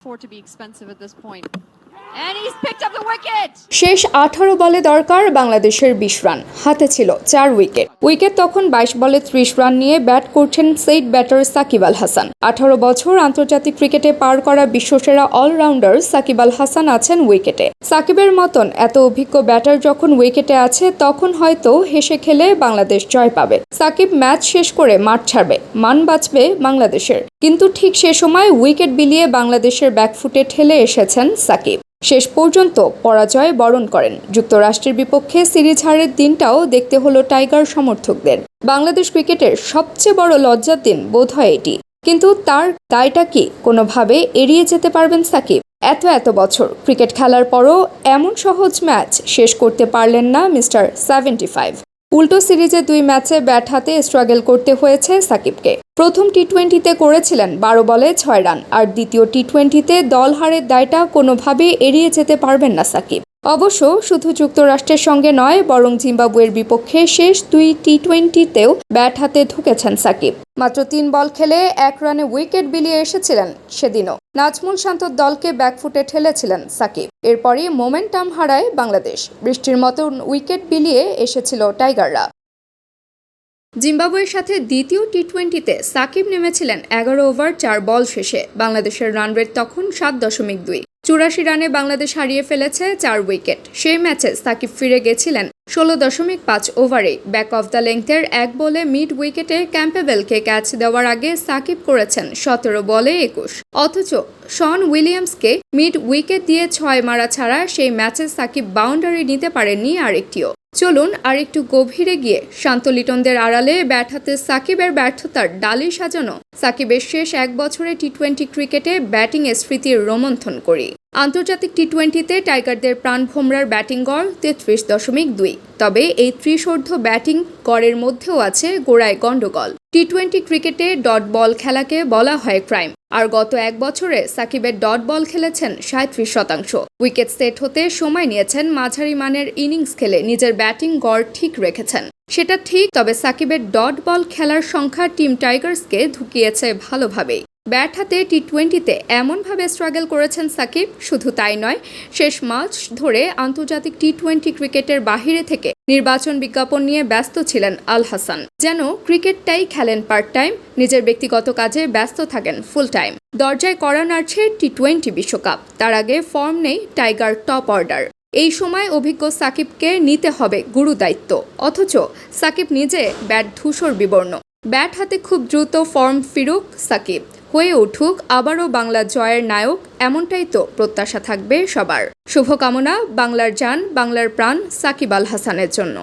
afford to be expensive at this point. And he's picked up the wicket! শেষ 18 বলে দরকার বাংলাদেশের 20 run, হাতে ছিল 4 উইকেট তখন 22 বলে 30 রান নিয়ে ব্যাট করছেন সেইড ব্যাটার সাকিব আল হাসান। 18 বছর আন্তর্জাতিক ক্রিকেটে পার করা বিশ্বসেরা অলরাউন্ডার সাকিব আল হাসান আছেন উইকেটে। সাকিবের মতন এত অভিজ্ঞ ব্যাটার যখন উইকেটে আছে তখন হয়তো হেসে খেলে বাংলাদেশ জয় পাবে। সাকিব ম্যাচ শেষ করে মাঠ ছাড়বে, মান বাঁচবে বাংলাদেশের। কিন্তু ঠিক সে সময় উইকেট বিলিয়ে বাংলাদেশের ব্যাকফুটে ঠেলে এসেছেন সাকিব। শেষ পর্যন্ত পরাজয় বরণ করেন। যুক্তরাষ্ট্রের বিপক্ষে সিরিজ হারের দিনটাও দেখতে হলো টাইগার সমর্থকদের। বাংলাদেশ ক্রিকেটের সবচেয়ে বড় লজ্জার দিন বোধহয় এটি। কিন্তু তার দায়টা কি কোনোভাবে এড়িয়ে যেতে পারবেন সাকিব? এত বছর ক্রিকেট খেলার পরও এমন সহজ ম্যাচ শেষ করতে পারলেন না মিস্টার 75। উল্টো সিরিজে 2 ম্যাচে ব্যাট হাতে স্ট্রাগল করতে হয়েছে সাকিবকে। প্রথম টি-20তে করেছিলেন 12 বলে 6 রান, আর দ্বিতীয় টি-20তে দল হারের দায়টা কোনোভাবেই এড়িয়ে যেতে পারবেন না সাকিব। অবশ্য শুধু যুক্তরাষ্ট্রের সঙ্গে নয়, বরং জিম্বাবুয়ের বিপক্ষে শেষ 2 টি-20তেও ব্যাট হাতে ঢুকেছেন সাকিব। মাত্র 3 বল খেলে 1 রানে উইকেট বিলিয়ে এসেছিলেন সেদিনও। নাজমুল শান্তর দলকে ব্যাকফুটে ঠেলেছিলেন সাকিব। এরপরই মোমেন্টাম হারায় বাংলাদেশ। বৃষ্টির মতন উইকেট বিলিয়ে এসেছিল টাইগাররা। জিম্বাবুয়ের সাথে দ্বিতীয় টি-20তে সাকিব নেমেছিলেন 11 ওভার 4 বল শেষে। বাংলাদেশের রান রেট তখন 7.2। 84 রানে বাংলাদেশ হারিয়ে ফেলেছে 4 উইকেট। সেই ম্যাচে সাকিব ফিরে গেছিলেন 16.5 ওভারে। ব্যাক অফ দ্য লেংথের 1 বলে মিড উইকেটে ক্যাম্পবেলকে ক্যাচ দেওয়ার আগে সাকিব করেছেন 17 বলে 21। অথচ শন উইলিয়ামসকে মিড উইকেট দিয়ে 6 মারা ছাড়া সেই ম্যাচে সাকিব বাউন্ডারি নিতে পারেননি আরেকটিও। চলুন আর একটু গভীরে গিয়ে শান্ত লিটনদের আড়ালে ব্যাট হাতে সাকিবের ব্যর্থতার ডালি সাজানো সাকিবের শেষ 1 বছরে টি-20 ক্রিকেটে ব্যাটিংয়ে স্মৃতির রোমন্থন করি। আন্তর্জাতিক টি-20তে টাইগারদের প্রাণভোমরার ব্যাটিং গড় 33.2। তবে এই ত্রিশোর্ধ্ব ব্যাটিং গড়ের মধ্যেও আছে গোড়ায় গন্ডগোল। টি-20 ক্রিকেটে ডট বল খেলাকে বলা হয় ক্রাইম। আর গত 1 বছরে সাকিবের ডট বল খেলেছেন 37%। উইকেট সেট হতে সময় নিয়েছেন, মাঝারি মানের ইনিংস খেলে নিজের ব্যাটিং গড় ঠিক রেখেছেন। সেটা ঠিক, তবে সাকিবের ডট বল খেলার সংখ্যা টিম টাইগার্সকে ঢুকিয়েছে ভালোভাবেই। ব্যাট হাতে টি-20তে এমনভাবে স্ট্রাগল করেছেন সাকিব। শুধু তাই নয়, শেষ মাস ধরে আন্তর্জাতিক টি-20 ক্রিকেটের বাহিরে থেকে নির্বাচন বিজ্ঞাপন নিয়ে ব্যস্ত ছিলেন আল হাসান। যেন ক্রিকেটটাই খেলেন পার্ট টাইম, নিজের ব্যক্তিগত কাজে ব্যস্ত থাকেন ফুল টাইম। দরজায় কড়া নাড়ছে টি-20 বিশ্বকাপ। তার আগে ফর্ম নেই টাইগার টপ অর্ডার। এই সময় অভিজ্ঞ সাকিবকে নিতে হবে গুরু দায়িত্ব। অথচ সাকিব নিজে ব্যাট ধূসর বিবর্ণ। ব্যাট হাতে খুব দ্রুত ফর্ম ফিরুক সাকিব, হয়ে উঠুক আবারও বাংলা জয়ের নায়ক, এমনটাই তো প্রত্যাশা থাকবে সবার। শুভকামনা বাংলার জান, বাংলার প্রাণ সাকিব আল হাসানের জন্য।